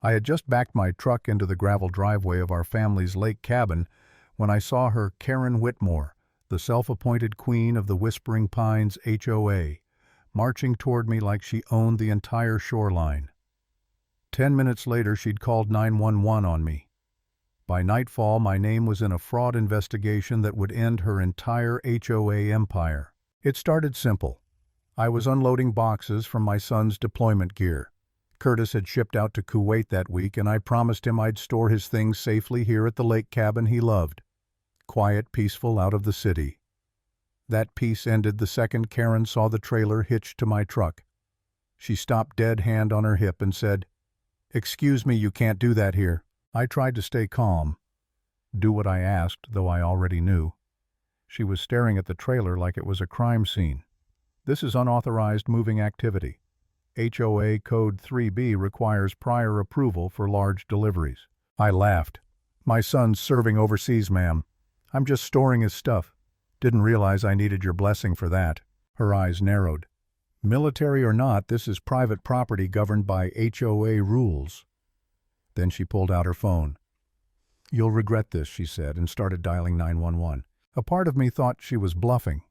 I had just backed my truck into the gravel driveway of our family's lake cabin when I saw her, Karen Whitmore, the self-appointed queen of the Whispering Pines HOA, marching toward me like she owned the entire shoreline. 10 minutes later, she'd called 911 on me. By nightfall, my name was in a fraud investigation that would end her entire HOA empire. It started simple. I was unloading boxes from my son's deployment gear. Curtis had shipped out to Kuwait that week, and I promised him I'd store his things safely here at the lake cabin he loved. Quiet, peaceful, out of the city. That peace ended the second Karen saw the trailer hitched to my truck. She stopped dead, hand on her hip, and said, "Excuse me, you can't do that here." I tried to stay calm, do what I asked, though I already knew. She was staring at the trailer like it was a crime scene. "This is unauthorized moving activity. HOA Code 3B requires prior approval for large deliveries." I laughed. "My son's serving overseas, ma'am. I'm just storing his stuff. Didn't realize I needed your blessing for that." Her eyes narrowed. "Military or not, this is private property governed by HOA rules." Then she pulled out her phone. "You'll regret this," she said, and started dialing 911. A part of me thought she was bluffing.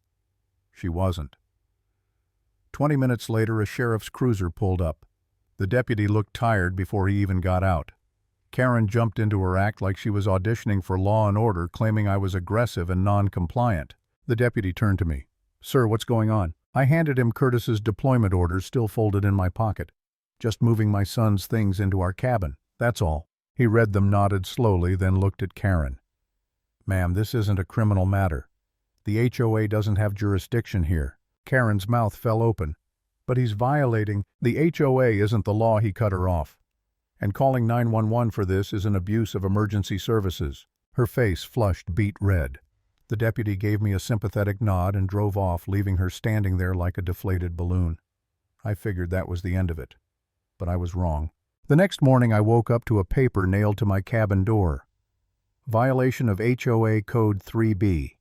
She wasn't. 20 minutes later, a sheriff's cruiser pulled up. The deputy looked tired before he even got out. Karen jumped into her act like she was auditioning for Law and Order, claiming I was aggressive and non-compliant. The deputy turned to me. "Sir, what's going on?" I handed him Curtis's deployment orders, still folded in my pocket. "Just moving my son's things into our cabin, that's all." He read them, nodded slowly, then looked at Karen. "Ma'am, this isn't a criminal matter. The HOA doesn't have jurisdiction here." Karen's mouth fell open. "But he's violating—" "The HOA isn't the law," he cut her off. "And calling 911 for this is an abuse of emergency services." Her face flushed beet red. The deputy gave me a sympathetic nod and drove off, leaving her standing there like a deflated balloon. I figured that was the end of it. But I was wrong. The next morning I woke up to a paper nailed to my cabin door. Violation of HOA Code 3B.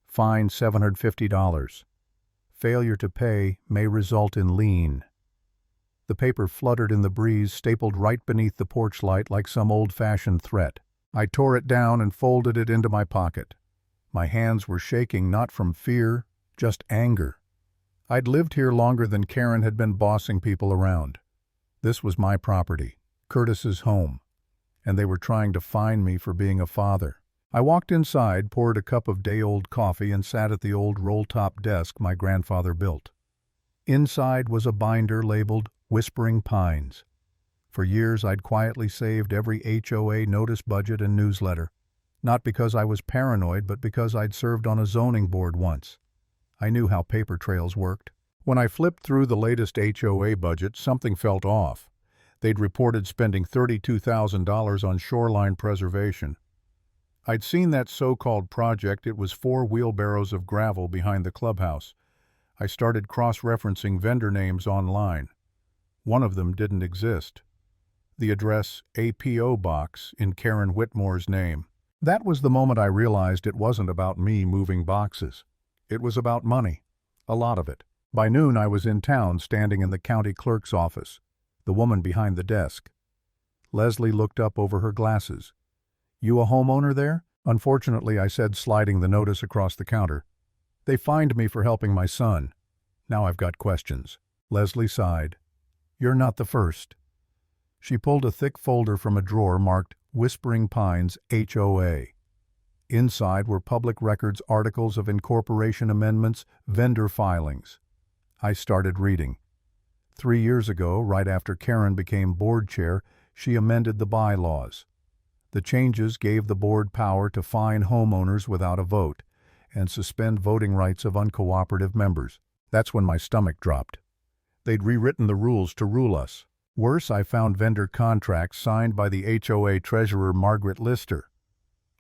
Fine $750. Failure to pay may result in lien. The paper fluttered in the breeze, stapled right beneath the porch light like some old-fashioned threat. I tore it down and folded it into my pocket. My hands were shaking, not from fear, just anger. I'd lived here longer than Karen had been bossing people around. This was my property, Curtis's home, and they were trying to fine me for being a father. I walked inside, poured a cup of day-old coffee, and sat at the old roll-top desk my grandfather built. Inside was a binder labeled Whispering Pines. For years I'd quietly saved every HOA notice, budget, and newsletter. Not because I was paranoid, but because I'd served on a zoning board once. I knew how paper trails worked. When I flipped through the latest HOA budget, something felt off. They'd reported spending $32,000 on shoreline preservation. I'd seen that so-called project. It was 4 wheelbarrows of gravel behind the clubhouse. I started cross-referencing vendor names online. One of them didn't exist. The address, a P.O. box, in Karen Whitmore's name. That was the moment I realized it wasn't about me moving boxes. It was about money. A lot of it. By noon I was in town, standing in the county clerk's office, the woman behind the desk. Leslie looked up over her glasses. "You a homeowner there?" "Unfortunately," I said, sliding the notice across the counter. "They fined me for helping my son. Now I've got questions." Leslie sighed. "You're not the first." She pulled a thick folder from a drawer marked Whispering Pines HOA. Inside were public records, articles of incorporation amendments, vendor filings. I started reading. 3 years ago, right after Karen became board chair, she amended the bylaws. The changes gave the board power to fine homeowners without a vote and suspend voting rights of uncooperative members. That's when my stomach dropped. They'd rewritten the rules to rule us. Worse, I found vendor contracts signed by the HOA treasurer, Margaret Lister.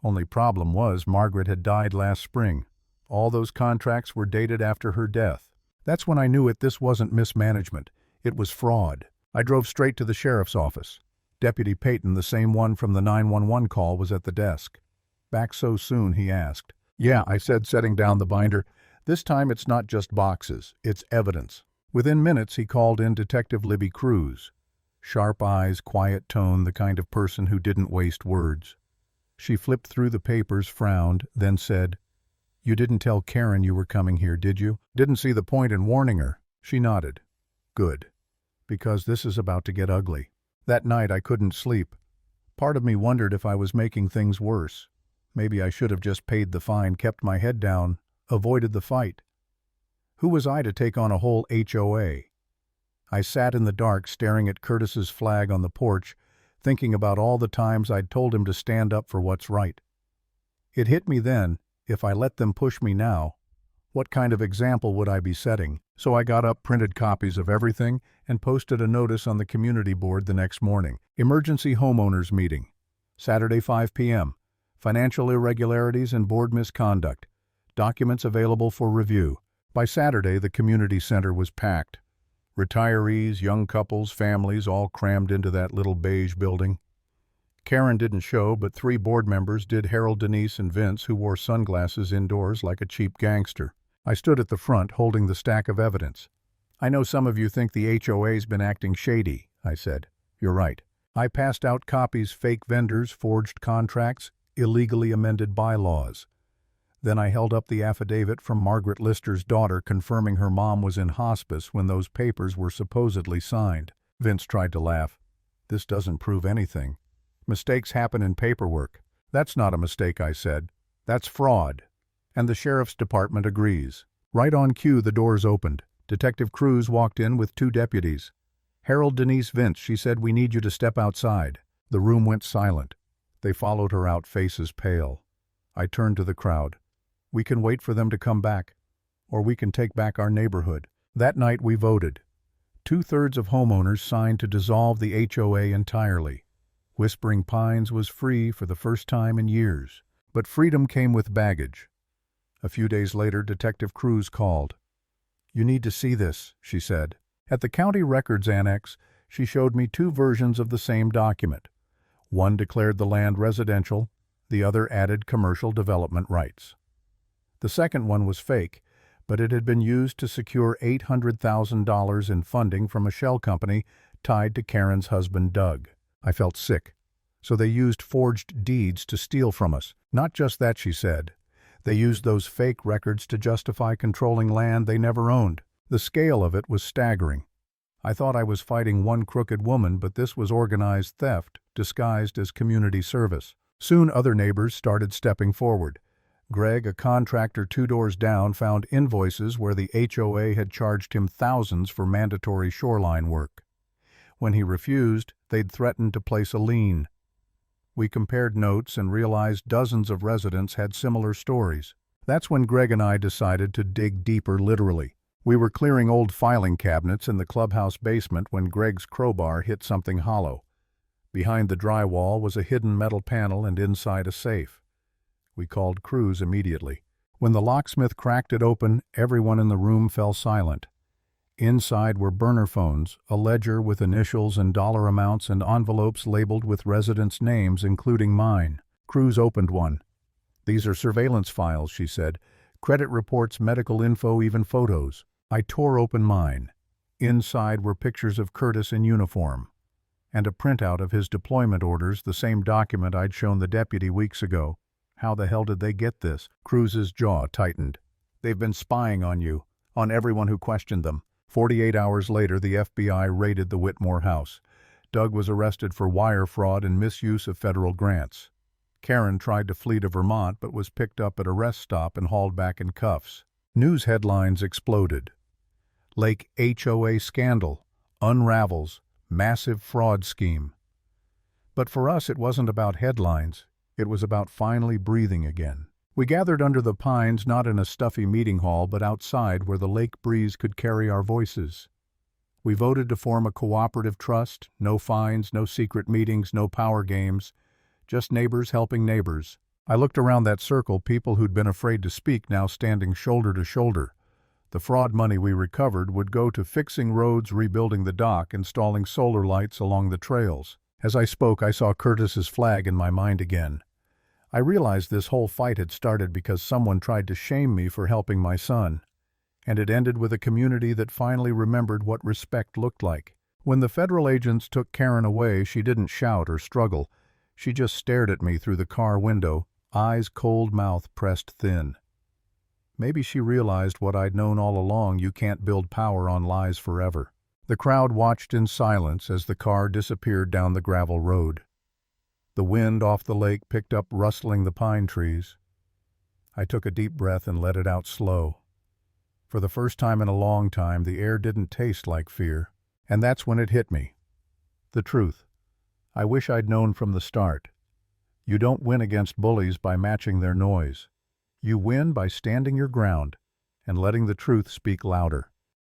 Only problem was Margaret had died last spring. All those contracts were dated after her death. That's when I knew this wasn't mismanagement. It was fraud. I drove straight to the sheriff's office. Deputy Payton, the same one from the 911 call, was at the desk. "Back so soon?" he asked. "Yeah," I said, setting down the binder. "This time it's not just boxes, it's evidence." Within minutes he called in Detective Libby Cruz. Sharp eyes, quiet tone, the kind of person who didn't waste words. She flipped through the papers, frowned, then said, "You didn't tell Karen you were coming here, did you?" "Didn't see the point in warning her." She nodded. "Good. Because this is about to get ugly." That night I couldn't sleep. Part of me wondered if I was making things worse. Maybe I should have just paid the fine, kept my head down, avoided the fight. Who was I to take on a whole HOA? I sat in the dark staring at Curtis's flag on the porch, thinking about all the times I'd told him to stand up for what's right. It hit me then, if I let them push me now, what kind of example would I be setting? So I got up, printed copies of everything, and posted a notice on the community board the next morning. Emergency homeowners meeting. Saturday 5 p.m. Financial irregularities and board misconduct. Documents available for review. By Saturday, the community center was packed. Retirees, young couples, families, all crammed into that little beige building. Karen didn't show, but 3 board members did: Harold, Denise, and Vince, who wore sunglasses indoors like a cheap gangster. I stood at the front, holding the stack of evidence. "I know some of you think the HOA's been acting shady," I said. "You're right. I passed out copies, fake vendors, forged contracts, illegally amended bylaws." Then I held up the affidavit from Margaret Lister's daughter confirming her mom was in hospice when those papers were supposedly signed. Vince tried to laugh. "This doesn't prove anything. Mistakes happen in paperwork." "That's not a mistake," I said. "That's fraud. And the sheriff's department agrees." Right on cue, the doors opened. Detective Cruz walked in with 2 deputies. "Harold, Denise, Vince," she said, "we need you to step outside." The room went silent. They followed her out, faces pale. I turned to the crowd. "We can wait for them to come back, or we can take back our neighborhood." That night we voted. 2/3 of homeowners signed to dissolve the HOA entirely. Whispering Pines was free for the first time in years. But freedom came with baggage. A few days later, Detective Cruz called. "You need to see this," she said. At the county records annex, she showed me 2 versions of the same document. One declared the land residential, the other added commercial development rights. The second one was fake, but it had been used to secure $800,000 in funding from a shell company tied to Karen's husband, Doug. I felt sick. So they used forged deeds to steal from us. Not just that, she said. They used those fake records to justify controlling land they never owned. The scale of it was staggering. I thought I was fighting one crooked woman, but this was organized theft, disguised as community service. Soon other neighbors started stepping forward. Greg, a contractor 2 doors down, found invoices where the HOA had charged him thousands for mandatory shoreline work. When he refused, they'd threatened to place a lien. We compared notes and realized dozens of residents had similar stories. That's when Greg and I decided to dig deeper, literally. We were clearing old filing cabinets in the clubhouse basement when Greg's crowbar hit something hollow. Behind the drywall was a hidden metal panel and inside a safe. We called Cruz immediately. When the locksmith cracked it open, everyone in the room fell silent. Inside were burner phones, a ledger with initials and dollar amounts, and envelopes labeled with residents' names, including mine. Cruz opened one. "These are surveillance files," she said. "Credit reports, medical info, even photos." I tore open mine. Inside were pictures of Curtis in uniform, and a printout of his deployment orders, the same document I'd shown the deputy weeks ago. How the hell did they get this? Cruz's jaw tightened. "They've been spying on you, on everyone who questioned them." 48 hours later, the FBI raided the Whitmore house. Doug was arrested for wire fraud and misuse of federal grants. Karen tried to flee to Vermont but was picked up at a rest stop and hauled back in cuffs. News headlines exploded. Lake HOA scandal, unravels, massive fraud scheme. But for us, it wasn't about headlines. It was about finally breathing again. We gathered under the pines, not in a stuffy meeting hall, but outside where the lake breeze could carry our voices. We voted to form a cooperative trust, no fines, no secret meetings, no power games, just neighbors helping neighbors. I looked around that circle, people who'd been afraid to speak now standing shoulder to shoulder. The fraud money we recovered would go to fixing roads, rebuilding the dock, installing solar lights along the trails. As I spoke, I saw Curtis's flag in my mind again. I realized this whole fight had started because someone tried to shame me for helping my son. And it ended with a community that finally remembered what respect looked like. When the federal agents took Karen away, she didn't shout or struggle. She just stared at me through the car window, eyes cold, mouth pressed thin. Maybe she realized what I'd known all along: you can't build power on lies forever. The crowd watched in silence as the car disappeared down the gravel road. The wind off the lake picked up, rustling the pine trees. I took a deep breath and let it out slow. For the first time in a long time, the air didn't taste like fear. And that's when it hit me. The truth. I wish I'd known from the start. You don't win against bullies by matching their noise. You win by standing your ground and letting the truth speak louder.